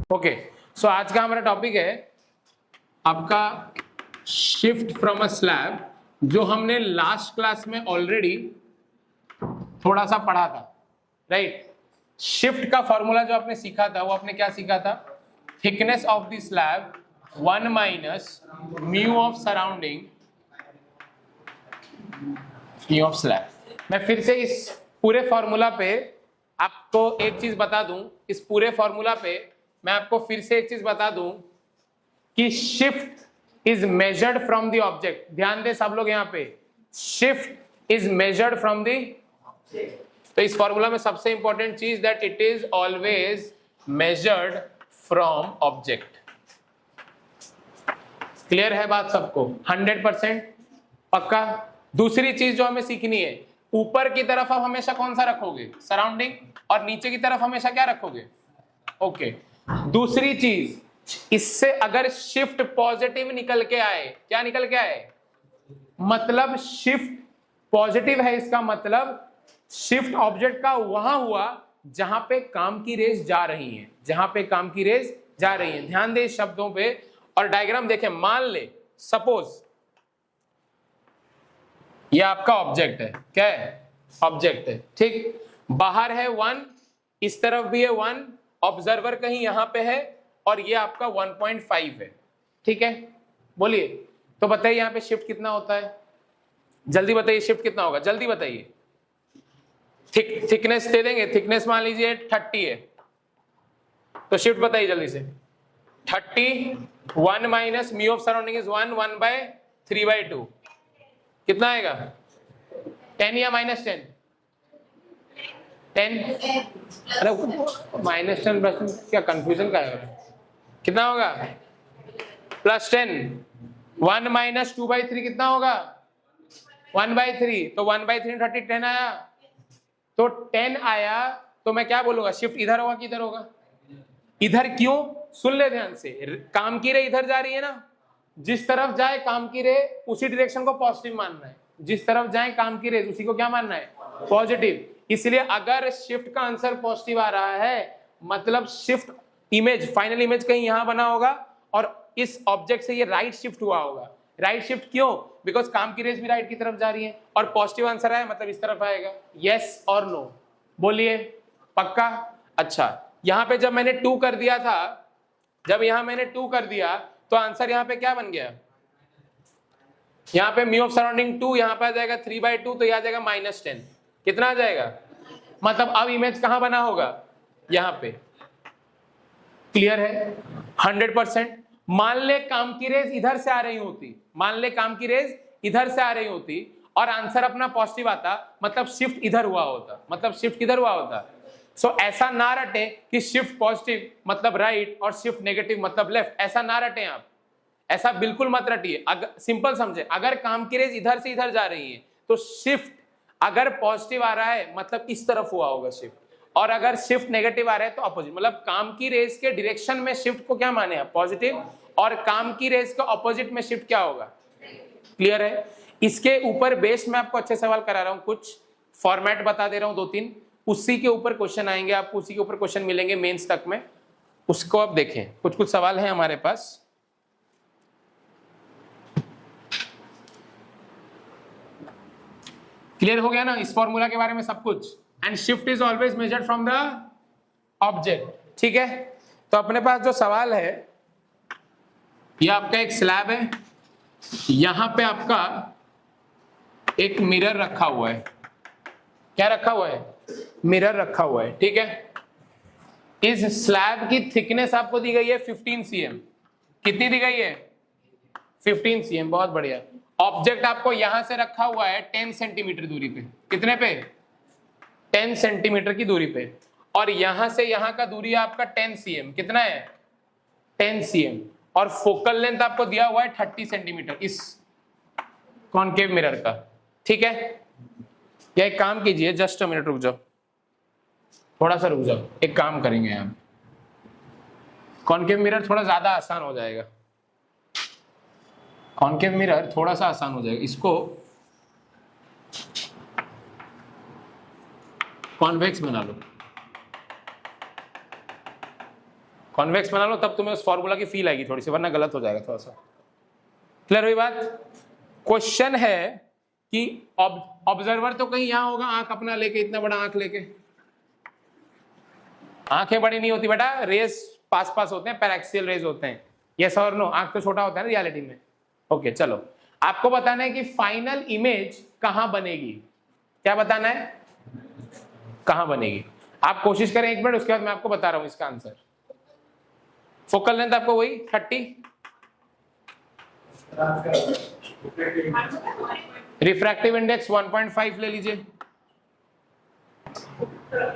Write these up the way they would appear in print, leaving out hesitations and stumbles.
Okay, सो आज का हमारा टॉपिक है आपका शिफ्ट फ्रॉम अ स्लैब, जो हमने लास्ट क्लास में ऑलरेडी थोड़ा सा पढ़ा था, राइट। शिफ्ट का फॉर्मूला जो आपने सीखा था वो आपने क्या सीखा था? Thickness of the slab 1 minus mu of surrounding mu of slab. मैं फिर से इस पूरे फॉर्मूला पे आपको एक चीज बता दूं, इस पूरे फॉर्मूला पे मैं आपको फिर से एक चीज बता दूं कि shift is measured from the object. ध्यान दे सब लोग, यहां पे shift is measured from the, तो इस फॉर्मूला में सबसे इंपॉर्टेंट चीज that it is always measured from object. Clear है बात सबको? 100% पक्का। दूसरी चीज जो हमें सीखनी है, ऊपर की तरफ आप हमेशा कौन सा रखोगे? सराउंडिंग, और नीचे की तरफ हमेशा क्या रखोगे? ओके। दूसरी चीज, इससे अगर शिफ्ट पॉजिटिव निकल के आए, क्या निकल के आए? मतलब शिफ्ट पॉजिटिव है, इसका मतलब शिफ्ट ऑब्जेक्ट का वहां हुआ जहां पे काम की रेज जा रही है, जहां पे काम की रेज जा रही है। ध्यान दे शब्दों पे और डायग्राम देखें। मान ले सपोज ये आपका ऑब्जेक्ट है, क्या है? ऑब्जेक्ट है, ठीक। बाहर है 1, इस तरफ भी है 1, ऑब्जर्वर कहीं यहां पे है, और ये आपका 1.5 है, ठीक है। बोलिए तो बताइए यहां पे शिफ्ट कितना होता है? जल्दी बताइए शिफ्ट कितना होगा, जल्दी बताइए। थिकनेस दे देंगे, थिकनेस मान लीजिए 30 है, तो शिफ्ट बताइए जल्दी से। 30 1 minus mu of surrounding is 1/3/2, कितना आएगा? 10 या -10? 10। अरे -10 प्लस क्या कंफ्यूजन का है? कितना होगा? +10। 1 माइनस 2/3 कितना होगा? 1/3। तो 1/3 30 10 आया, तो 10 आया, तो मैं क्या बोलूंगा? शिफ्ट इधर होगा कि इधर होगा? इधर। क्यों? सुन ले ध्यान से, काम की रे इधर जा रही है ना, जिस तरफ जाए काम की रे उसी डायरेक्शन को पॉजिटिव मानना है। जिस तरफ जाए काम की रे उसी को क्या मानना है? पॉजिटिव। इसलिए अगर शिफ्ट का आंसर पॉजिटिव आ रहा है, मतलब शिफ्ट इमेज, फाइनल इमेज कहीं यहां बना होगा और इस ऑब्जेक्ट से ये राइट शिफ्ट हुआ होगा। राइट शिफ्ट क्यों? बिकॉज काम की रेज भी राइट की तरफ जा रही है और पॉजिटिव आंसर आया, मतलब इस तरफ आएगा। यस और नो बोलिए, पक्का? अच्छा, यहां पे जब मैंने 2 कर दिया था, जब यहां मैंने 2 कर दिया, तो आंसर यहां पे क्या बन गया? यहां पे म्यू ऑफ सराउंडिंग 2, यहां पे आ जाएगा 3/2, तो यहां आ जाएगा -10। कितना आ जाएगा? मतलब अब इमेज कहां बना होगा? यहां पे। क्लियर है? 100%। मान ले काम की रेज इधर से आ रही होती, मान ले काम की रेज इधर से आ रही होती और आंसर अपना पॉजिटिव आता, मतलब शिफ्ट इधर हुआ होता, मतलब शिफ्ट किधर हुआ होता। सो ऐसा ना रटे कि शिफ्ट पॉजिटिव मतलब राइट और शिफ्ट नेगेटिव मतलब लेफ्ट, ऐसा ना रटे आप, ऐसा बिल्कुल मत रटिए। अगर सिंपल समझे, अगर काम की रेज इधर से इधर जा रही है तो शिफ्ट अगर पॉजिटिव आ रहा है मतलब इस तरफ हुआ होगा शिफ्ट, और अगर शिफ्ट नेगेटिव आ रहा है तो अपोजिट। मतलब काम की रेज के डायरेक्शन में शिफ्ट को क्या माने आप? पॉजिटिव, और काम की रेज के ऑपोजिट में शिफ्ट क्या होगा? क्लियर है? इसके ऊपर बेस में आपको अच्छे सवाल करा रहा हूं, कुछ फॉर्मेट बता दे रहा हूं 2-3, उसी के ऊपर क्वेश्चन आएंगे, आपको उसी के ऊपर क्वेश्चन मिलेंगे मेंस तक में, उसको आप देखें। कुछ कुछ सवाल है हमारे पास। क्लियर हो गया ना इस फॉर्मूला के बारे में सब कुछ? And shift is always measured from the object, ठीक है। तो अपने पास जो सवाल है, ये आपका एक स्लैब है, यहां पे आपका एक मिरर रखा हुआ है। क्या रखा हुआ है? मिरर रखा हुआ है, ठीक है। इस स्लैब की थिकनेस आपको दी गई है 15 cm। कितनी दी गई है? 15 cm। बहुत बढ़िया। ऑब्जेक्ट आपको यहां से रखा हुआ है 10 सेंटीमीटर दूरी पे। कितने पे? 10 सेंटीमीटर की दूरी पे। और यहां से यहां का दूरी आपका 10 cm। कितना है? 10 cm। और फोकल लेंथ आपको दिया हुआ है 30 सेंटीमीटर इस कॉनकेव मिरर का, ठीक है। या एक काम कीजिए, जस्ट अ मिनट रुक जाओ, थोड़ा सा रुक जाओ, एक काम करेंगे हम। कॉनकेव मिरर थोड़ा ज्यादा आसान हो जाएगा, कॉनकेव मिरर थोड़ा सा आसान हो जाएगा। इसको कॉन्वेक्स बना लो, कॉन्वेक्स बना लो तब तुम्हें उस फॉर्मूला की फील आएगी थोड़ी सी, वरना गलत हो जाएगा थोड़ा सा। क्लियर हुई बात? क्वेश्चन है कि ऑब्जर्वर तो कहीं यहां होगा, आंख अपना लेके, इतना बड़ा आंख लेके। आंखें बड़ी नहीं होती बेटा, रेज पास पास होते हैं, पैराक्सियल रेज होते हैं। यस और नो? आंख तो छोटा होता है ना रियलिटी में। ओके चलो, आपको बताना है कि फाइनल इमेज कहां बनेगी। क्या बताना है? कहां बनेगी। आप कोशिश करें 1 मिनट, उसके बाद मैं आपको बता रहा हूं इसका आंसर। फोकल लेंथ आपको वही 30, रिफ्रैक्टिव इंडेक्स 1.5 ले लीजिए,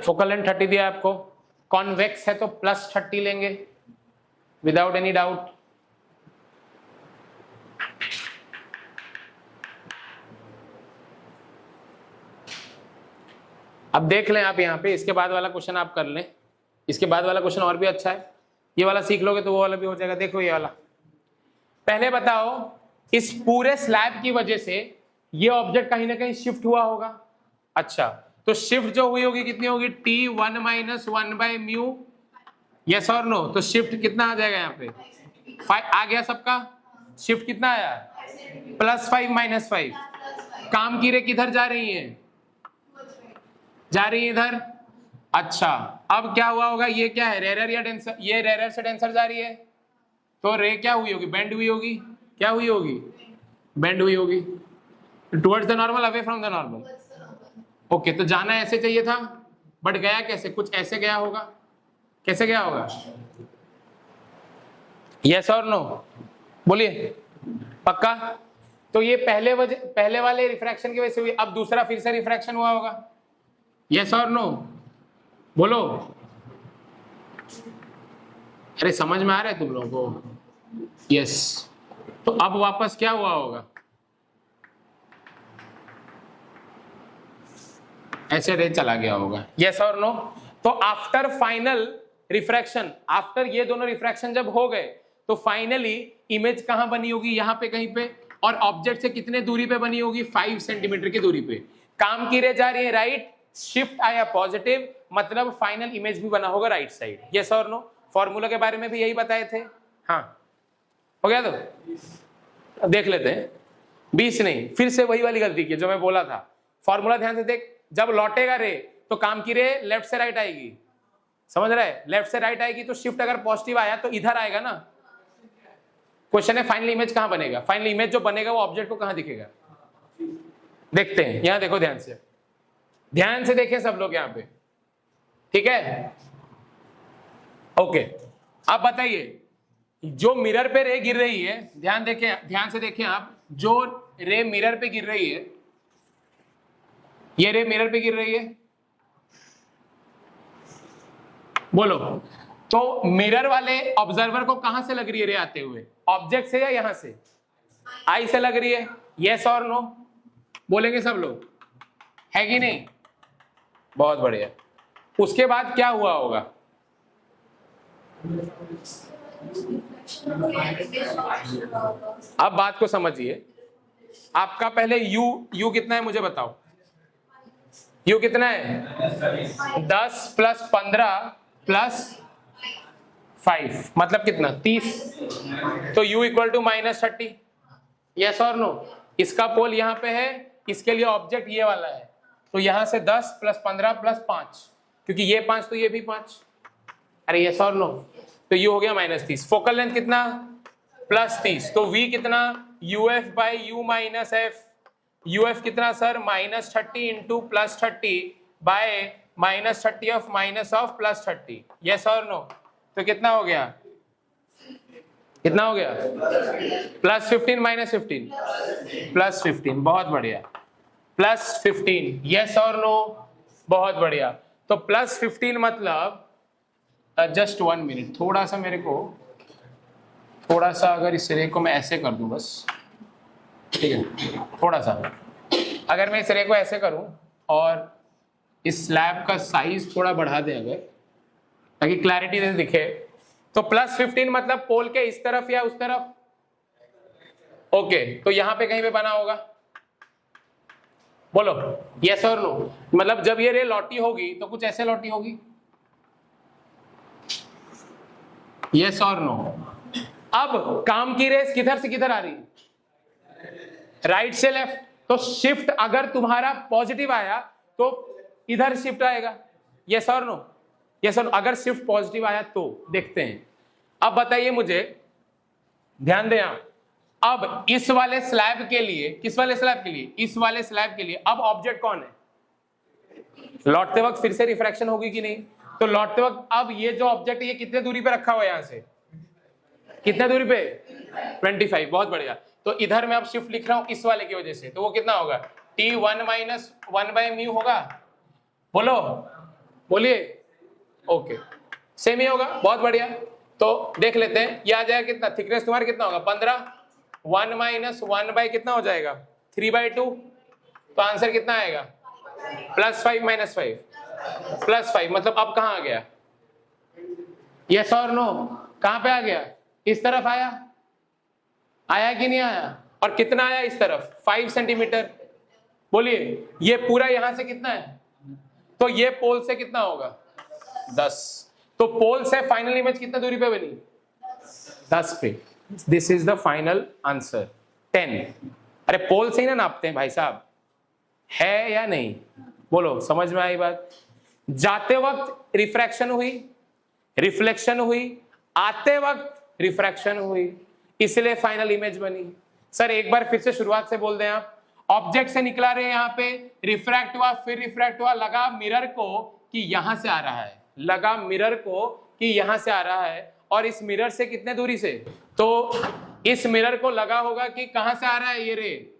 फोकल लेंथ 30 दिया आपको, कॉन्वेक्स है तो +30 लेंगे विदाउट एनी डाउट। अब देख लें आप यहाँ पे, इसके बाद वाला क्वेश्चन आप कर लें, इसके बाद वाला क्वेश्चन और भी अच्छा है, ये वाला सीख लोगे तो वो वाला भी हो जाएगा। देखो ये वाला, पहले बताओ इस पूरे स्लैब की वजह से ये ऑब्जेक्ट कहीं ना कहीं शिफ्ट हुआ होगा। अच्छा, तो शिफ्ट जो हुई होगी कितनी होगी? T1 - 1/μ। यस और नो? तो शिफ्ट कितना आ जाएगा यहाँ पे? 5 आ गया सबका। शिफ्ट कितना आया? +5 - 5। काम की रे किधर जा रही है? जा रही है इधर। अच्छा, अब क्या हुआ होगा? ये क्या है, रेरर या डेंसर? ये रेरर से डेंसर जा रही है, तो रे क्या हुई होगी? बेंड हुई होगी। क्या हुई होगी? बेंड हुई होगी towards the normal, away from the normal. Okay, तो जाना ऐसे चाहिए था, बट गया कैसे? कुछ ऐसे गया होगा। कैसे गया होगा? यस और नो? बोलिए पक्का? तो ये पहले वाले रिफ्रैक्शन की वजह से हुई, अब दूसरा फिर से रिफ्रैक्शन हुआ होगा। यस और नो? बोलो। अरे समझ में आ रहा है तुम लोगों को? यस। तो अब वापस क्या हुआ होगा? ऐसे रे चला गया होगा। यस और नो? तो आफ्टर फाइनल रिफ्रैक्शन, आफ्टर ये दोनों रिफ्रैक्शन जब हो गए, तो फाइनली इमेज कहां बनी होगी? यहां पे कहीं पे। और ऑब्जेक्ट से कितने दूरी पे बनी होगी? 5 सेंटीमीटर की दूरी पे। काम की रे जा रही है राइट, शिफ्ट आया पॉजिटिव, मतलब फाइनल इमेज भी बना होगा राइट साइड। यस और नो? फॉर्मूला के बारे में भी यही बताए थे। हाँ हो गया? तो देख लेते हैं। 20 नहीं, फिर से वही वाली गलती की जो मैं बोला था। फॉर्मूला ध्यान से देख, जब लौटेगा रे तो काम की रे लेफ्ट से राइट आएगी। समझ रहे? लेफ्ट से राइट आएगी, तो शिफ्ट अगर पॉजिटिव आया तो इधर आएगा ना। क्वेश्चन है फाइनल इमेज कहां बनेगा? फाइनल इमेज जो बनेगा वो ऑब्जेक्ट को कहां दिखेगा? देखते हैं, यहां देखो ध्यान से, ध्यान से देखें सब लोग यहां पे, ठीक है? ओके, अब बताइए, जो मिरर पे रे गिर रही है, ध्यान देखें, ध्यान से देखें आप, जो रे मिरर पे गिर रही है, ये रे मिरर पे गिर रही है, बोलो। तो मिरर वाले ऑब्जर्वर को कहां से लग रही है रे आते हुए? ऑब्जेक्ट से या यहां से? आई से लग रही है। यस और नो? बोलेंगे सब लोग, है कि नहीं? बहुत बढ़िया। उसके बाद क्या हुआ होगा? अब बात को समझिए। आपका पहले यू कितना है मुझे बताओ? यू कितना है? 10 + 15 + 5 मतलब कितना? 30। तो u = -30। यस और नो? इसका पोल यहां पे है, इसके लिए ऑब्जेक्ट ये वाला है, तो यहां से 10 + 15 + 5, क्योंकि ये 5 तो ये भी 5। अरे यस और नो? तो ये हो गया -30। फोकल लेंथ कितना? +30। तो v कितना? uf/u - f। uf कितना सर? -30 × +30 by -30 of +30। यस और नो? तो कितना हो गया? कितना हो गया? +15 - 15 +15। बहुत बढ़िया, +15। यस और नो? बहुत बढ़िया। तो +15 मतलब, जस्ट 1 मिनट, थोड़ा सा मेरे को, थोड़ा सा अगर इस रे को मैं ऐसे कर दूं बस, ठीक है? थोड़ा सा अगर मैं इस रे को ऐसे करूं और इस स्लैब का साइज थोड़ा बढ़ा दें अगर, ताकि क्लैरिटी से दिखे, तो +15 मतलब पोल के इस तरफ या उस तरफ? ओके, तो यहां पे कहीं पे बना होगा, बोलो यस और नो? मतलब जब ये रे लौटी होगी तो कुछ ऐसे लौटी होगी, यस और नो। अब काम की रेस किधर से किधर आ रही? राइट से लेफ्ट। तो शिफ्ट अगर तुम्हारा पॉजिटिव आया तो इधर शिफ्ट आएगा। यस और नो? यस और नो। अगर शिफ्ट पॉजिटिव आया तो देखते हैं। अब बताइए मुझे, ध्यान दें आप, अब इस वाले स्लैब के लिए, किस वाले स्लैब के लिए? इस वाले स्लैब के लिए अब ऑब्जेक्ट कौन है? लौटते वक्त फिर से रिफ्रैक्शन होगी कि नहीं? तो लौटते वक्त अब ये जो ऑब्जेक्ट है ये कितने दूरी पे रखा हुआ है? यहां से कितने दूरी पे? 25। बहुत बढ़िया। तो इधर मैं अब शिफ्ट लिख रहा हूं इस वाले की वजह से, तो वो कितना होगा? T1 माइनस 1/μ होगा। बोलो, बोलिए। ओके, सेम ही होगा। बहुत बढ़िया। तो देख लेते हैं, ये आ जाएगा कितना? थिकनेस तुम्हारा कितना होगा? 15। 1 माइनस 1 कितना हो जाएगा? 3/2। तो आंसर कितना आएगा? +5 माइनस 5 +5। मतलब अब कहां आ गया? यस और नो? कहां पे आ गया? इस तरफ आया? आया कि नहीं आया? और कितना आया इस तरफ? 5 सेंटीमीटर। बोलिए, ये पूरा यहां से कितना है? तो ये पोल से कितना होगा? 10। तो पोल से फाइनल इमेज कितना दूरी पे बनी? 10 पे। This is the final answer 10। अरे पोल से ही ना नापते हैं भाई साहब, है या नहीं? बोलो, समझ में आई बात? जाते वक्त रिफ्रैक्शन हुई, रिफ्लेक्शन हुई, आते वक्त रिफ्रैक्शन हुई, इसलिए फाइनल इमेज बनी। सर एक बार फिर से शुरुआत से बोल दें आप। ऑब्जेक्ट से निकला रहे यहाँ पे, रिफ्रैक्ट हुआ, फिर रिफ्रैक्ट हुआ, लगा मिरर को कि यहां से आ रहा है, लगा मिरर को कि यहां से आ रहा है, और इस मिरर से कितने दूरी से? तो इस मिरर को लगा होगा कि कहां से आ रहा है ये रे?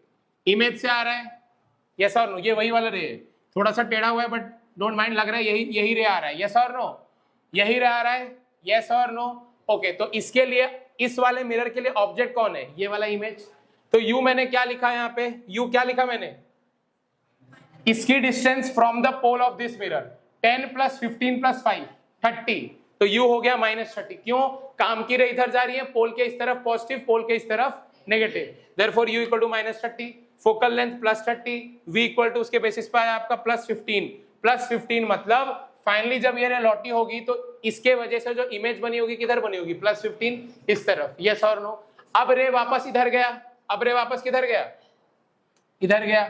इमेज से आ रहा है। यस और नो? ये वही वाला रे है, थोड़ा सा टेढ़ा हुआ है बट डोंट माइंड, लग रहा है यही रे आ रहा है। यस और नो? यही रे आ रहा है। यस और नो? ओके, तो इसके लिए, इस वाले मिरर के लिए ऑब्जेक्ट कौन है? ये वाला इमेज। तो यू मैंने क्या लिखा है यहाँ पे? यू क्या लिखा मैंने? इसकी distance from the pole of this mirror 10 + 15 + 5 30। तो यू हो गया -30। क्यों? काम की रे इधर जा रही है, पोल के इस तरफ पॉजिटिव, पोल के इस तरफ negative. Therefore u equal to -30, focal length +30, v equal to उसके बेसिस पे आया आपका +15। +15 मतलब फाइनली जब ये रे लौटी होगी तो इसके वजह से जो इमेज बनी होगी किधर बनी होगी? +15 इस तरफ। यस और नो? अब रे वापस इधर गया, अब रे वापस किधर गया? इधर गया।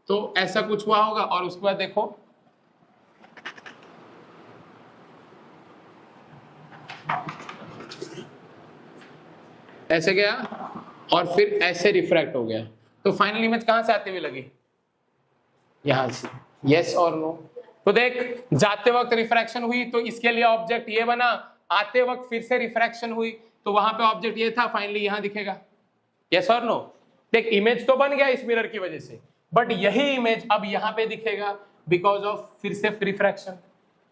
तो ऐसा कुछ हुआ होगा, और उसके बाद देखो ऐसे गया और फिर ऐसे रिफ्रैक्ट हो गया। तो फाइनल इमेज कहां से आती हुई लगी? यहां से। यस और नो? तो देख, जाते वक्त रिफ्रैक्शन हुई तो इसके लिए ऑब्जेक्ट ये बना, आते वक्त फिर से रिफ्रैक्शन हुई तो वहां पे ऑब्जेक्ट ये था, फाइनली यहां दिखेगा। यस और नो? देख, इमेज तो बन गया इस मिरर की वजह से, बट यही इमेज अब यहां पे दिखेगा बिकॉज ऑफ फिर से रिफ्रैक्शन।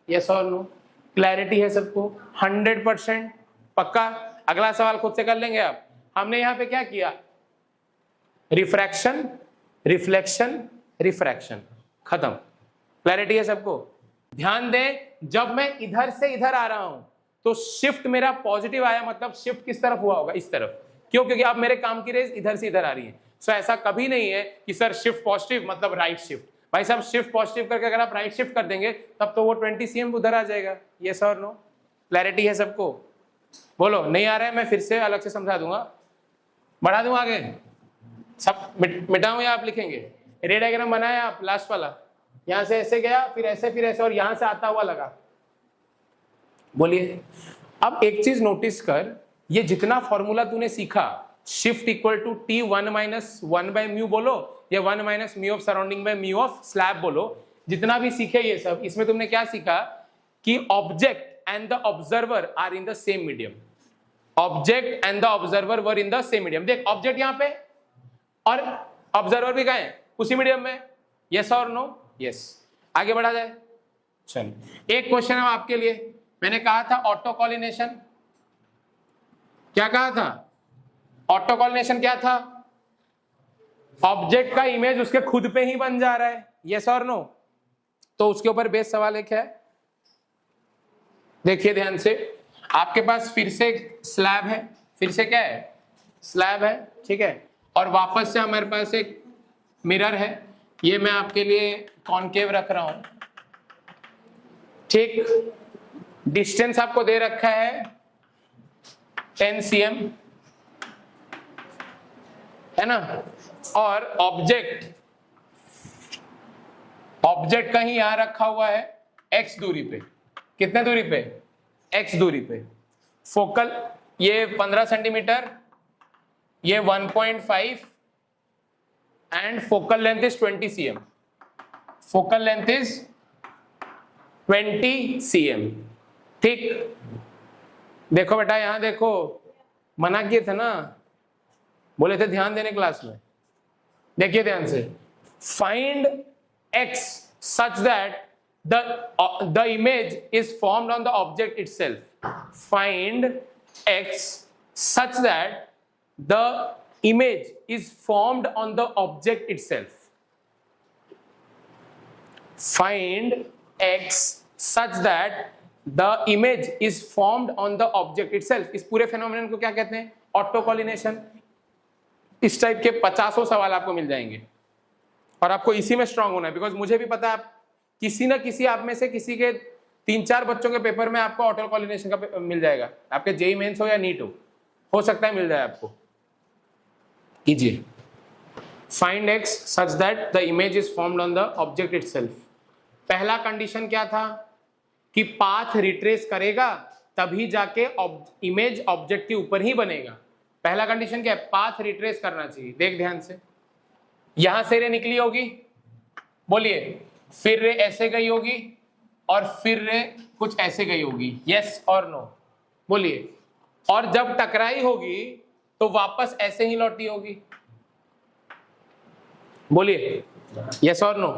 यस और नो? क्लैरिटी है सबको? 100% पक्का? अगला सवाल खुद से कर लेंगे आप। हमने यहां पे क्या किया? रिफ्रैक्शन, रिफ्लेक्शन, रिफ्रैक्शन, खत्म। क्लैरिटी है सबको? ध्यान दें, जब मैं इधर से इधर आ रहा हूं तो शिफ्ट मेरा पॉजिटिव आया, मतलब शिफ्ट किस तरफ हुआ होगा? इस तरफ। क्यों? क्योंकि अब मेरे काम की रेस इधर से इधर आ रही है। सो ऐसा कभी नहीं है कि सर शिफ्ट पॉजिटिव मतलब राइट शिफ्ट। भाई साहब, शिफ्ट पॉजिटिव करके अगर आप राइट शिफ्ट कर देंगे तब तो वो 20 cm उधर आ जाएगा। यस और नो? क्लैरिटी है सबको? बोलो, नहीं आ रहा है? मैं फिर से अलग से समझा दूंगा, बढ़ा दूं आगे, सब मिटाऊं या आप लिखेंगे? रे डायग्राम बनाया आप, लास्ट वाला, यहां से ऐसे गया, फिर ऐसे, और यहां से आता हुआ लगा। बोलिए। अब एक चीज नोटिस कर, ये जितना फॉर्मूला तूने सीखा, shift equal to T1 minus 1/μ बोलो या 1 minus μ of surrounding by μ of slab बोलो, जितना भी सीखे ये सब, इसमें तुमने क्या सीखा? कि object and the observer are in the same medium. Object and the observer were in the same medium. देख, ऑब्जेक्ट यहां पे और ऑब्जर्वर भी कहां है? उसी मीडियम में। यस और नो? यस। आगे बढ़ा जाए। चल, एक क्वेश्चन है आपके लिए। मैंने कहा था ऑटो कॉलिनेशन, क्या कहा था? ऑटो कॉलिनेशन क्या था? ऑब्जेक्ट का इमेज उसके खुद पे ही बन जा रहा है। यस और नो? तो उसके ऊपर बेस सवाल एक है, देखिए ध्यान से। आपके पास फिर से स्लैब है, फिर से क्या है? स्लैब है, ठीक है। और वापस से हमारे पास एक मिरर है, ये मैं आपके लिए कॉनकेव रख रहा हूं, ठीक। डिस्टेंस आपको दे रखा है 10 cm है ना, और ऑब्जेक्ट कहीं यहां रखा हुआ है x दूरी पे, कितने दूरी पे, x दूरी पे। फोकल ये 15 सेंटीमीटर, ये 1.5 and focal length is 20 cm। Focal length is 20 cm। ठीक, देखो बेटा यहां देखो, मना किए थे ना, बोले थे ध्यान देने क्लास में। देखिए ध्यान से, find x such that the image is formed on the object itself। find x such that the image is formed on the object itself। find x such that the image is formed on the object itself। इस पूरे phenomenon को क्या कहते हैं, ऑटोकॉलिनेशन। इस type के 50 सवाल आपको मिल जाएंगे और आपको इसी में स्ट्रांग होना है, बिकॉज मुझे भी पता है आप किसी ना किसी आप में से किसी के 3-4 बच्चों के पेपर में आपको ऑटोकॉलिनेशन का मिल जाएगा। आपके जेई मेंस हो या नीट हो सकता है मिल जाए आपको। कीजिए, find x such that the image is formed on the object itself. पहला कंडीशन क्या था कि पाथ रिट्रेस करेगा तभी जाके इमेज ऑब्जेक्ट के ऊपर ही बनेगा। पहला कंडीशन क्या है, पाथ रिट्रेस करना चाहिए। देख ध्यान से, यहां से रे निकली होगी, बोलिए, फिर रे ऐसे गई होगी और फिर रे कुछ ऐसे गई होगी, यस और नो, बोलिए। और जब टकराई होगी तो वापस ऐसे ही लौटी होगी, बोलिए, यस और नो।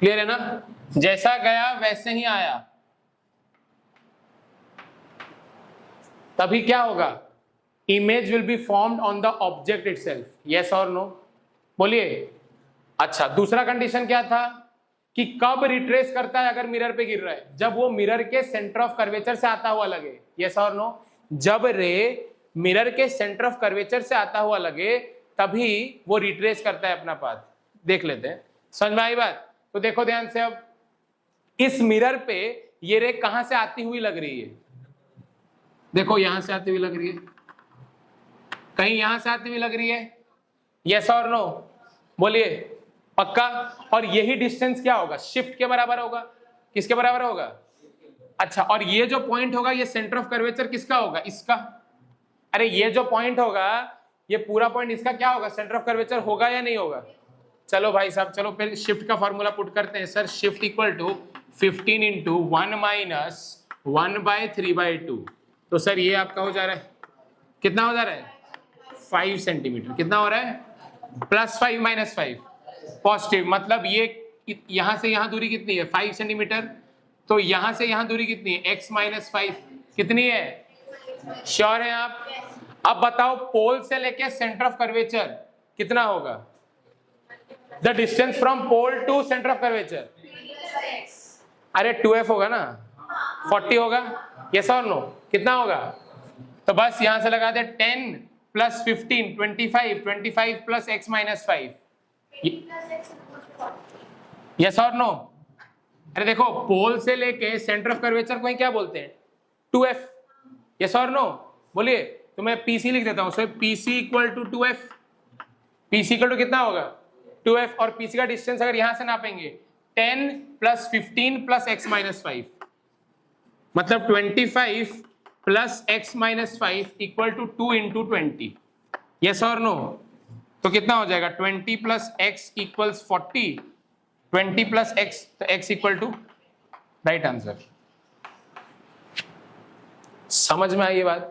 क्लियर है ना, जैसा गया वैसे ही आया, तभी क्या होगा, image will be formed on the object itself, yes और नो, बोलिए। अच्छा, दूसरा कंडीशन क्या था कि कब रिट्रेस करता है, अगर मिरर पे गिर रहा है, जब वो मिरर के सेंटर ऑफ कर्वेचर से आता हुआ लगे, यस और नो। जब रे मिरर के सेंटर ऑफ कर्वेचर से आता हुआ लगे तभी वो रिट्रेस करता है अपना पाथ। देख लेते हैं, समझ में आई बात। तो देखो ध्यान से, अब इस मिरर पे ये रे कहां से आती हुई लग रही है, देखो यहां से आती हुई लग रही है, कहीं यहां से आती हुई लग रही है, यस और नो, बोलिए, पक्का। और यही डिस्टेंस क्या होगा, शिफ्ट के बराबर होगा, किसके बराबर होगा, अच्छा। और ये जो पॉइंट होगा, ये सेंटर ऑफ कर्वेचर किसका होगा, इसका। अरे ये जो पॉइंट होगा, ये पूरा पॉइंट इसका क्या होगा, सेंटर ऑफ कर्वेचर होगा या नहीं होगा। चलो भाई साहब, चलो फिर शिफ्ट का फॉर्मूला पुट करते हैं। Sir shift equal to 15 into 1 minus 1/3/2। तो सर ये आपका हो जा रहा है, कितना हो जा रहा है, 5 सेंटीमीटर। कितना हो रहा है, +5 -5 पॉजिटिव। मतलब ये यहां से यहां दूरी कितनी है, 5 सेंटीमीटर। तो यहां से यहां दूरी कितनी है, x - 5 कितनी है, श्योर है आप। अब बताओ पोल से लेके सेंटर ऑफ कर्वेचर कितना होगा, the distance from pole to centre of curvature. अरे 2f होगा ना, 40 होगा, यस और नो, कितना होगा। तो बस यहां से लगा दे 10 + 15 25, 25 + x - 5, यस और नो। अरे देखो, पोल से लेके सेंटर ऑफ कर्वेचर को ही क्या बोलते हैं, 2f, यस और नो, बोलिए। तो मैं PC लिख देता हूं, सो PC = 2f। PC = कितना होगा, 2f। और PC का डिस्टेंस अगर यहां से नापेंगे 10 + 15 + x - 5, मतलब 25 + x - 5 = 2 × 20, यस और नो। तो कितना हो जाएगा, 20 + x = 40, 20 + x, तो x = राइट आंसर। समझ में आई ये बात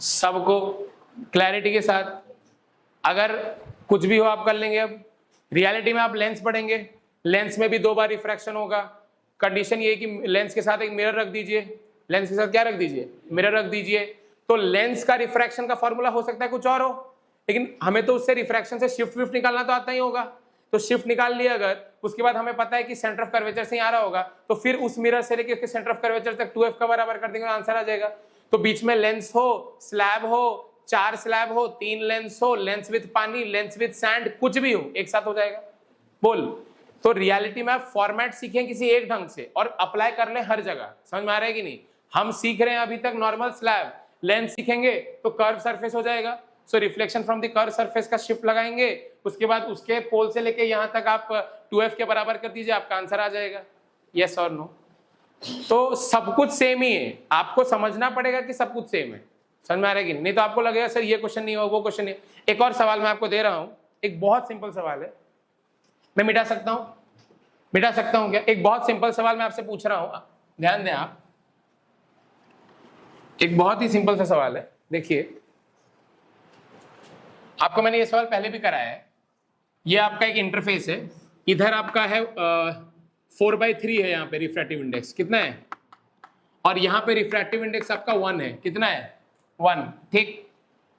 सबको, क्लैरिटी के साथ। अगर कुछ भी हो आप कर लेंगे। अब रियलिटी में आप लेंस पढ़ेंगे, लेंस में भी 2 बार रिफ्रैक्शन होगा। कंडीशन ये है कि लेंस के साथ एक मिरर रख दीजिए, लेंस के साथ क्या रख दीजिए, मिरर रख दीजिए। तो लेंस का रिफ्रैक्शन का फॉर्मूला हो सकता है कुछ और हो, लेकिन हमें तो उससे रिफ्रैक्शन से शिफ्ट विफ्ट निकालना तो आता ही होगा। तो शिफ्ट निकाल लिया अगर, उसके बाद हमें पता है कि सेंटर ऑफ कर्वेचर से ही आ रहा होगा, तो फिर उस मिरर से लेके उसके सेंटर ऑफ कर्वेचर तक 2f का बराबर कर देंगे, आंसर आ जाएगा। तो बीच में लेंस हो, स्लैब हो, 4 स्लैब हो, 3 लेंस हो, लेंस विद पानी, लेंस विद सैंड, कुछ भी हो, एक साथ हो जाएगा। बोल। तो रियलिटी में आप फॉर्मेट सीखें किसी एक ढंग से और अप्लाई कर ले हर जगह। समझ में आ रहा है कि नहीं। हम सीख रहे हैं अभी तक नॉर्मल स्लैब, लेंथ सीखेंगे तो कर्व सरफेस हो जाएगा। So reflection from the curve surface का शिफ्ट लगाएंगे, उसके बाद उसके पोल से लेके यहाँ तक आप 2f के बराबर कर दीजिए, आपका आंसर आ जाएगा। यस और नो? तो सब कुछ सेम ही है, आपको समझना पड़ेगा कि सब कुछ सेम है। समझ में आ रहा है कि नहीं? तो आपको लगेगा सर ये क्वेश्चन नहीं हो, वो क्वेश्चन नहीं। एक और सवाल मैं आपको दे रहा हूं, एक बहुत सिंपल सवाल है, मैं मिटा सकता हूं? मिटा सकता हूं क्या? एक बहुत सिंपल सवाल मैं आपसे पूछ रहा हूं, ध्यान दें आप। एक बहुत ही सिंपल सा सवाल है, देखिए आपको मैंने ये सवाल पहले भी कराया है। ये आपका एक इंटरफेस है, इधर आपका है 4/3 है, यहाँ पे रिफ्रैक्टिव इंडेक्स कितना है, और यहाँ पे रिफ्रैक्टिव इंडेक्स आपका 1 है। कितना है? 1। ठीक,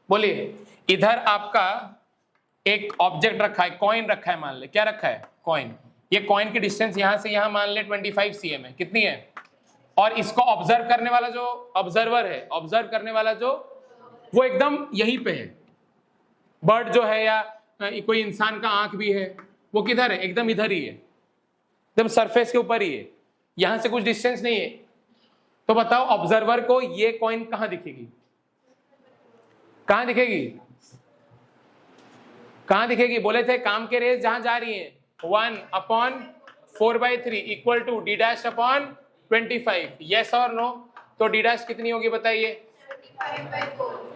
बोलिए। इधर आपका एक ऑब्जेक्ट रखा है, कॉइन रखा है, मान ले क्या रखा है? कॉइन। ये कॉइन की डिस्टेंस यहाँ से यहाँ मान ले 25 cm है। कितनी है? और इसको ऑब्जर्व करने वाला जो ऑब्जर्वर है, ऑब्जर्व करने वाला जो, वो एकदम यहीं पे है। बर्ड जो है या कोई इंसान का आंख भी है, वो किधर है? एकदम इधर ही है, एकदम सरफेस के ऊपर ही है, यहां से कुछ डिस्टेंस नहीं है। तो बताओ ऑब्जर्वर को ये कॉइन कहां दिखेगी? कहां दिखेगी? कहां दिखेगी? बोले थे काम के रेस जहां जा रही है 1/4/3 equal to d dash upon 25। Yes और नो? तो d डैश कितनी होगी बताइए?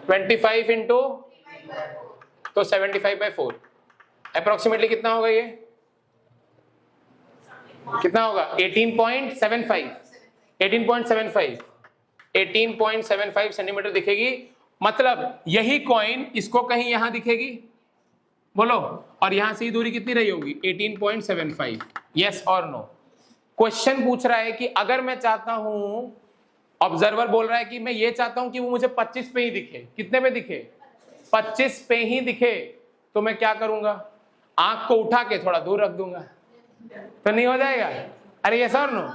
25 इंटू, तो 75/4 अप्रोक्सीमेटली कितना होगा? ये कितना होगा? 18.75 सेंटीमीटर दिखेगी। मतलब यही कॉइन इसको कहीं यहां दिखेगी, बोलो, और यहां से ही दूरी कितनी रही होगी? 18.75। यस और नो? क्वेश्चन पूछ रहा है कि अगर मैं चाहता हूं, ऑब्जर्वर बोल रहा है कि मैं ये चाहता हूं कि वो मुझे 25 पे ही दिखे। कितने पे दिखे? 25 पे ही दिखे। तो मैं क्या करूंगा? आंख को उठा के थोड़ा दूर रख दूंगा, तो नहीं हो जाएगा? अरे यस और नो?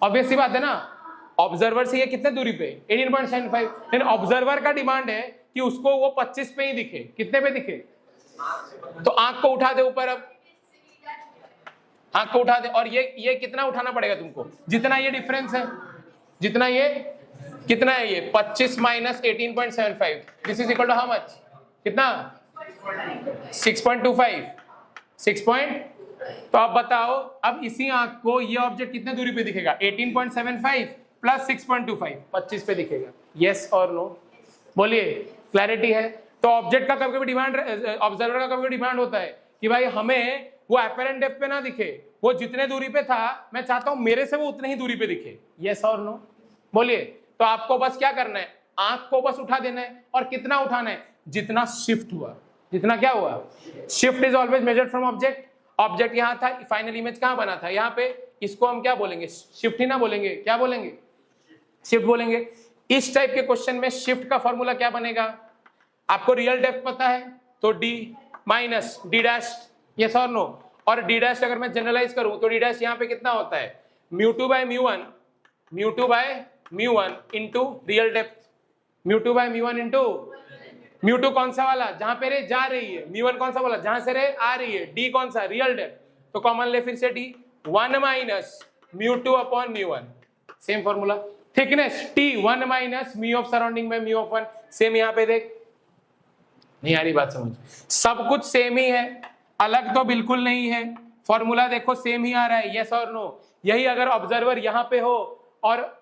ऑब्वियस सी बात है ना। ऑब्जर्वर से ये कितने दूरी पे? 18.75। लेकिन ऑब्जर्वर का डिमांड है कि उसको वो 25 पे ही दिखे। कितने पे दिखे? तो आंख को उठा दे ऊपर, अब आंख को उठा दे, और ये कितना उठाना पड़ेगा तुमको? जितना ये डिफरेंस है, जितना ये, कितना है ये? 25 minus 18.75, this is equal to how much? कितना? 6.25। 6 पॉइंट। तो अब बताओ, अब इसी आंख को ये ऑब्जेक्ट कितने दूरी पे दिखेगा? 18.75 प्लस 6.25, 25 पे दिखेगा। यस और नो? बोलिए, क्लैरिटी है? तो ऑब्जेक्ट का कभी कभी डिमांड, ऑब्जर्वर का कभी कभी डिमांड होता है कि भाई हमें वो एपेरेंट डेप्थ पे ना दिखे, वो जितने दूरी पे था मैं चाहता हूं मेरे से वो उतने ही दूरी पे दिखे। यस और नो? बोलिए। तो आपको बस क्या करना है? आंख को बस उठा देना है, और कितना उठाना है? जितना शिफ्ट हुआ। जितना क्या हुआ? Shift is always measured from object. Object यहां था, फाइनल इमेज कहां बना था? यहां पे। इसको हम क्या बोलेंगे? शिफ्ट ही ना बोलेंगे, क्या बोलेंगे? शिफ्ट बोलेंगे। इस टाइप के क्वेश्चन में शिफ्ट का फॉर्मूला क्या बनेगा? आपको रियल डेप्थ पता है तो d minus d dash. Yes और नो? और d डैश अगर मैं जनरलाइज करूं तो d डैश यहां पे कितना होता है? μ2/μ1, μ2/μ1 इंटू रियल डेप्थ। μ2/μ1 इंटू μ2 कौन सा वाला? जहां पे रे जा रही है। μ1 कौन सा वाला? जहां से रे आ रही है। d कौन सा? Real depth. तो कॉमन ले फिर से d, 1 minus μ2/μ1, same formula. Thickness t 1 minus mu of surrounding by mu of 1, same यहां पे देख। नहीं आ रही बात समझ? सब कुछ सेम ही है, अलग तो बिल्कुल नहीं है। फॉर्मूला देखो सेम ही आ रहा है। यस और नो? यही अगर ऑब्जर्वर यहां पे हो और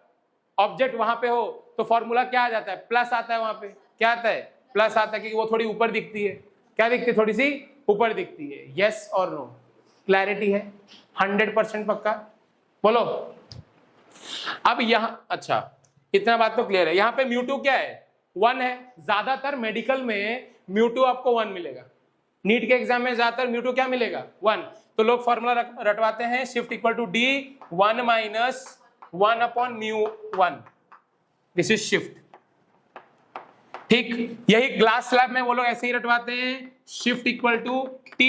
ऑब्जेक्ट वहां पे हो तो फॉर्मूला क्या आ जाता है? प्लस आता है। वहां पे क्या आता है? प्लस आता है, क्योंकि वो थोड़ी ऊपर दिखती है। क्या दिखती है? थोड़ी सी ऊपर दिखती है। यस और नो? क्लैरिटी है? 100% पक्का? बोलो। अब यहां, अच्छा इतना बात तो क्लियर है। यहां पे μ2 क्या है? 1 है। ज्यादातर मेडिकल में μ2 आपको 1 मिलेगा। नीट के एग्जाम में ज्यादातर μ2 क्या मिलेगा? 1। तो लोग फॉर्मूला रटवाते हैं, shift equal to d 1 minus 1/μ1, this is shift. ठीक, यही ग्लास स्लैब में वो लोग ऐसे ही रटवाते हैं, shift equal to t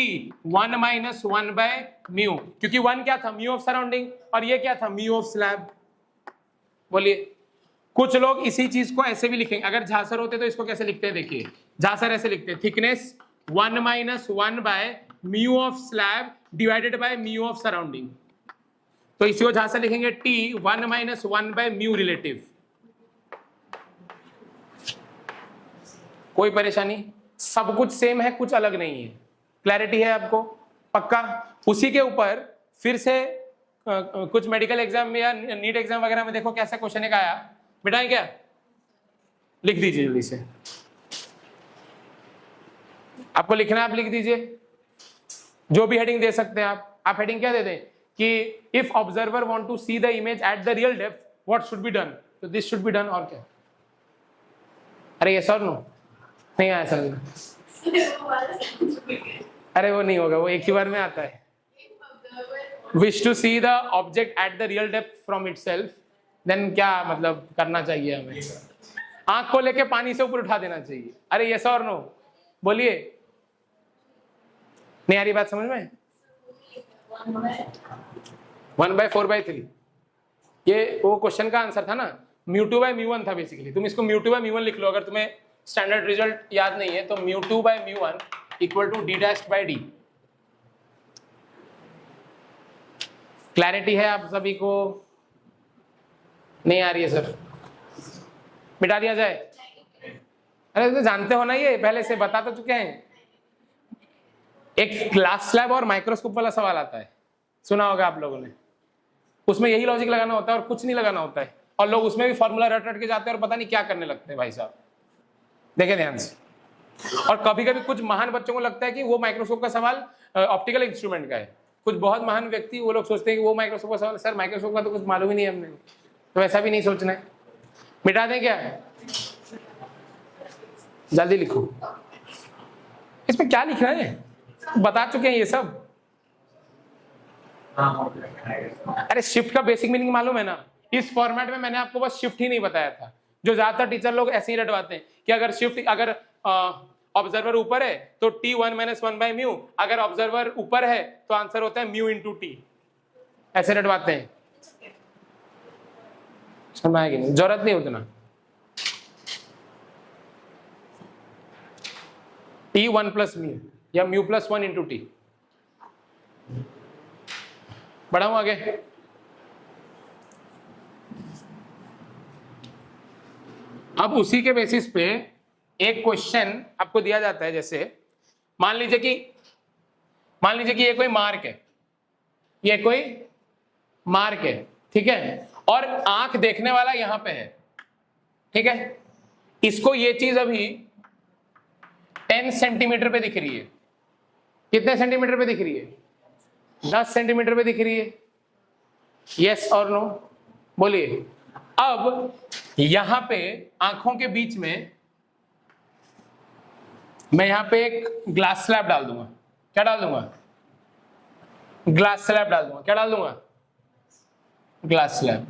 1 minus 1/μ, क्योंकि 1 क्या था? म्यू ऑफ सराउंडिंग, और ये क्या था? Mu of slab. बोलिए। कुछ लोग इसी चीज को ऐसे भी लिखेंगे, अगर झांसर होते तो इसको कैसे लिखते हैं? देखिए, झांसर ऐसे लिखते हैं, thickness 1 minus 1/μ of slab divided by mu of surrounding. तो इसी को झांसर लिखेंगे t 1 माइनस 1/μ रिलेटिव। कोई परेशानी, सब कुछ सेम है, कुछ अलग नहीं है। क्लैरिटी है आपको? पक्का? उसी के ऊपर फिर से कुछ मेडिकल एग्जाम में या नीट एग्जाम वगैरह में देखो कैसा क्वेश्चन एक आया, मिटाएं क्या? लिख दीजिए जल्दी से, आपको लिखना है, आप लिख दीजिए, जो भी हेडिंग दे सकते हैं आप हेडिंग क्या दे दें कि if observer want to see the image at the real depth what should be done, तो दिस शुड बी डन। और क्या? अरे ये सर नो नहीं आया समझ, अरे वो नहीं होगा, वो एक ही बार में आता है। Wish to see the object at the real depth from itself, then क्या मतलब करना चाहिए हमें? आंख को लेके पानी से ऊपर उठा देना चाहिए। अरे यस और नो बोलिए, नहीं आ रही बात समझ में? 1/4/3 ये वो क्वेश्चन का आंसर था ना, μ2 by μ1 था बेसिकली। तुम इसको μ2 by μ1 लिख लो, अगर तुम्हें स्टैंडर्ड रिजल्ट याद नहीं है तो μ2 by μ1 equal to d'/d। Clarity है आप सभी को? नहीं आ रही है सर? मिटा दिया जाए? अरे तो जानते हो ना, ये पहले से बता तो चुके हैं। एक ग्लास स्लैब और माइक्रोस्कोप वाला सवाल आता है, सुना होगा आप लोगों ने। उसमें यही लॉजिक लगाना होता है और कुछ नहीं लगाना होता है, और लोग उसमें भी फॉर्मूला रट रट के जाते हैं और पता नहीं क्या करने लगते हैं भाई साहब। देखें ध्यान से। और कभी कभी कुछ महान बच्चों को लगता है कि वो माइक्रोस्कोप का सवाल ऑप्टिकल इंस्ट्रूमेंट का है। कुछ बहुत महान व्यक्ति वो लोग सोचते हैं कि वो माइक्रोस्कोप का सवाल, सर माइक्रोस्कोप का तो कुछ मालूम ही नहीं है हमने, तो ऐसा भी नहीं सोचना है। मिटा दें क्या? जल्दी लिखो, इसमें क्या लिखना है, बता चुके हैं ये सब। अरे शिफ्ट का बेसिक मीनिंग मालूम है ना? इस फॉर्मेट में मैंने आपको बस शिफ्ट ही नहीं बताया था, जो ज्यादातर टीचर लोग ऐसे ही रटवाते हैं कि अगर शिफ्ट, अगर ऑब्जर्वर ऊपर है तो t1 - 1/μ, अगर ऑब्जर्वर ऊपर है तो आंसर होता है μ × t, ऐसे रटवाते हैं। समझ आएगी? नहीं, जरूरत नहीं उतना। t1 + μ या μ + 1 × t। बढ़ाऊं आगे? अब उसी के बेसिस पे एक क्वेश्चन आपको दिया जाता है, जैसे मान लीजिए कि ये कोई मार्क है, ये कोई मार्क है, ठीक है, और आंख देखने वाला यहां पे है, ठीक है। इसको ये चीज अभी 10 सेंटीमीटर पे दिख रही है। कितने सेंटीमीटर पे दिख रही है? 10 सेंटीमीटर पे दिख रही है। यस और नो बोलिए। अब यहां पे आंखों के बीच में मैं यहां पे एक ग्लास स्लैब डाल दूंगा। क्या डाल दूंगा? ग्लास स्लैब डाल दूंगा। क्या डाल दूंगा? Glass slab.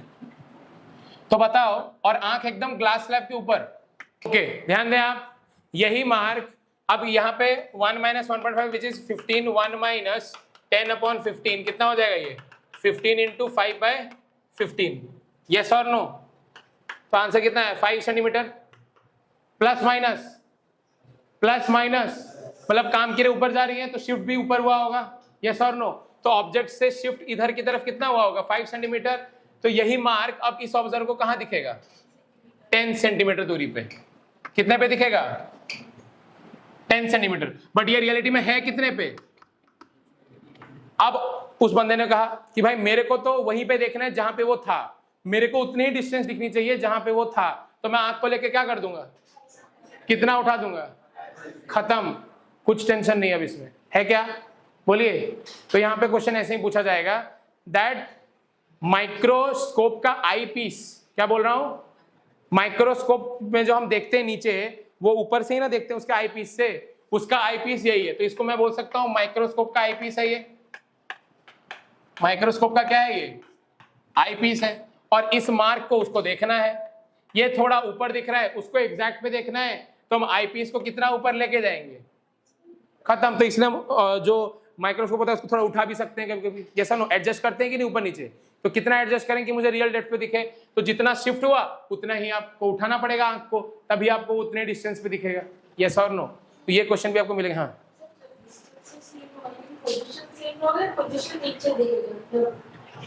तो बताओ, और आंख एकदम ग्लास स्लैब के ऊपर। ओके, ध्यान दें आप, यही मार्क अब यहाँ पे 1 - 1.5 विच इज 15, 1 - 10/15 कितना हो जाएगा? ये 15 × 5/15। यस और नो? तो आंसर कितना है? 5 सेंटीमीटर। प्लस माइनस मतलब काम की ऊपर जा रही है तो शिफ्ट भी ऊपर हुआ होगा। यस और नो? तो ऑब्जेक्ट से शिफ्ट इधर की तरफ कितना हुआ होगा? 5 सेंटीमीटर। तो यही मार्क अब इस ऑब्जर्वर को कहां दिखेगा? 10 सेंटीमीटर दूरी पे। कितने पे दिखेगा? 10 सेंटीमीटर। बट ये रियलिटी में है कितने पे? अब उस बंदे ने कहा कि भाई मेरे को तो वहीं पे देखना है जहां पे वो था, मेरे को उतनी ही डिस्टेंस दिखनी चाहिए जहां पे वो था, तो मैं आंख को लेके क्या कर दूंगा? कितना उठा दूंगा? खत्म, कुछ टेंशन नहीं अब इसमें, है क्या? बोलिए। तो यहां पे क्वेश्चन ऐसे ही पूछा जाएगा दैट माइक्रोस्कोप का आई पीस, क्या बोल रहा हूं? माइक्रोस्कोप में जो हम देखते हैं नीचे, वो ऊपर से ही ना देखते हैं उसके आई पीस से, उसका आई पीस यही है। तो इसको मैं बोल सकता हूं माइक्रोस्कोप का आई पीस है। ये माइक्रोस्कोप का क्या है? ये आई पीस है। और इस मार्क को उसको देखना है, ये थोड़ा ऊपर दिख रहा है, उसको एग्जैक्ट पे देखना है, तो हम आई पीस को कितना ऊपर लेके जाएंगे? खत्म। तो इसलिए जो माइक्रोस्कोप होता है उसको थोड़ा उठा भी सकते हैं कभी कभी, जैसा नो एडजस्ट करते हैं कि नहीं ऊपर नीचे। तो कितना एडजस्ट करें कि मुझे रियल डेप्थ पे दिखे? तो जितना शिफ्ट हुआ उतना ही आपको उठाना पड़ेगा आंख को, तभी आपको उतने डिस्टेंस पे दिखेगा। यस और नो? तो ये क्वेश्चन भी आपको मिलेगा। हाँ,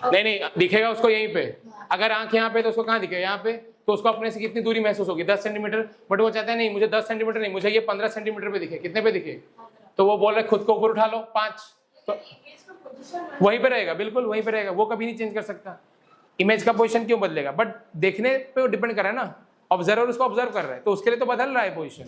नहीं दिखेगा उसको यहीं पे। अगर आंख यहाँ पे तो उसको कहाँ दिखेगा? यहाँ पे। तो उसको अपने से कितनी दूरी महसूस होगी, 10 सेंटीमीटर। बट वो चाहता है नहीं मुझे 10 सेंटीमीटर नहीं, मुझे ये 15 सेंटीमीटर पे दिखे। कितने पे दिखे? तो वो बोल रहे खुद को ऊपर उठा लो 5, तो वहीं पे रहेगा, बिल्कुल वहीं पे रहेगा, वो कभी नहीं चेंज कर सकता। इमेज का पोजीशन क्यों बदलेगा? बट देखने पे डिपेंड कर रहा है ना, ऑब्जर्वर उसको ऑब्जर्व कर रहा है, तो उसके लिए तो बदल रहा है पोजीशन।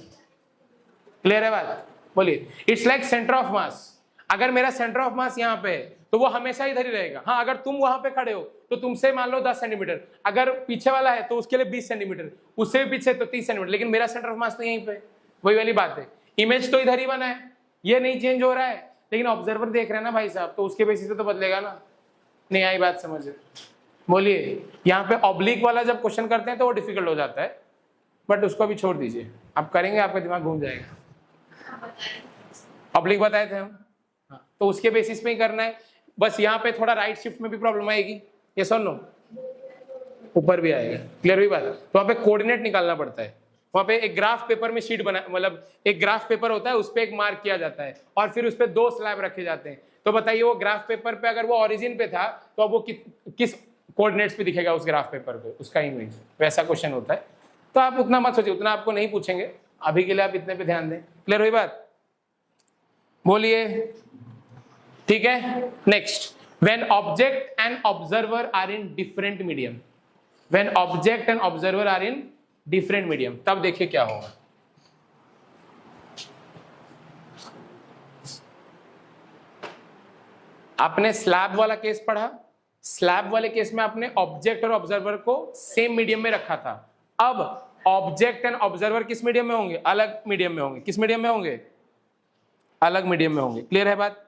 क्लियर है बात? बोलिए। It's like centre of mass. अगर मेरा सेंटर ऑफ मास यहाँ पे है तो वो हमेशा इधर ही रहेगा। हाँ, अगर तुम वहां पे खड़े हो तो तुमसे मान लो 10 सेंटीमीटर, अगर पीछे वाला है तो उसके लिए 20 सेंटीमीटर, उससे भी पीछे तो 30 सेंटीमीटर, लेकिन मेरा सेंटर ऑफ मास तो यहीं पे। वही वाली बात है, इमेज तो इधर ही बना है, ये नहीं चेंज हो रहा है, लेकिन ऑब्जर्वर देख रहे हैं ना भाई साहब, तो उसके बेसिस पे तो बदलेगा ना। नहीं आई बात समझ? बोलिए। यहाँ पे ऑब्लिक वाला जब क्वेश्चन करते हैं तो वो डिफिकल्ट हो जाता है, बट उसको भी छोड़ दीजिए, आप करेंगे आपका दिमाग घूम जाएगा। ऑब्लिक बताए थे हम, हाँ, तो उसके बेसिस पे ही करना है। बस यहाँ पे थोड़ा राइट शिफ्ट में भी प्रॉब्लम आएगी, ये सुन लो, ऊपर भी आएगा। क्लियर हुई बात? तो वहाँ पे कोऑर्डिनेट निकालना पड़ता है। वहाँ पे एक ग्राफ पेपर में शीट बना, मतलब एक ग्राफ पेपर होता है, उस पर एक मार्क किया जाता है और फिर उस पर 2 स्लैब रखे जाते हैं। तो बताइए वो ग्राफ पेपर पे अगर वो ओरिजिन पे था तो अब वो किस कोऑर्डिनेट्स पे दिखेगा उस ग्राफ पेपर पे, उसका इमेज। वैसा क्वेश्चन होता है। तो आप उतना मत सोचिए, उतना आपको नहीं पूछेंगे अभी के लिए, आप इतने पे ध्यान दें। क्लियर हुई बात? बोलिए। ठीक है, next. When object and observer are in different medium, when object and observer are in different medium, तब देखिए क्या होगा। आपने स्लैब वाला केस पढ़ा, स्लैब वाले केस में आपने ऑब्जेक्ट और ऑब्जर्वर को सेम मीडियम में रखा था। अब ऑब्जेक्ट एंड ऑब्जर्वर किस मीडियम में होंगे? अलग मीडियम में होंगे। किस मीडियम में होंगे? अलग मीडियम में होंगे। क्लियर है बात?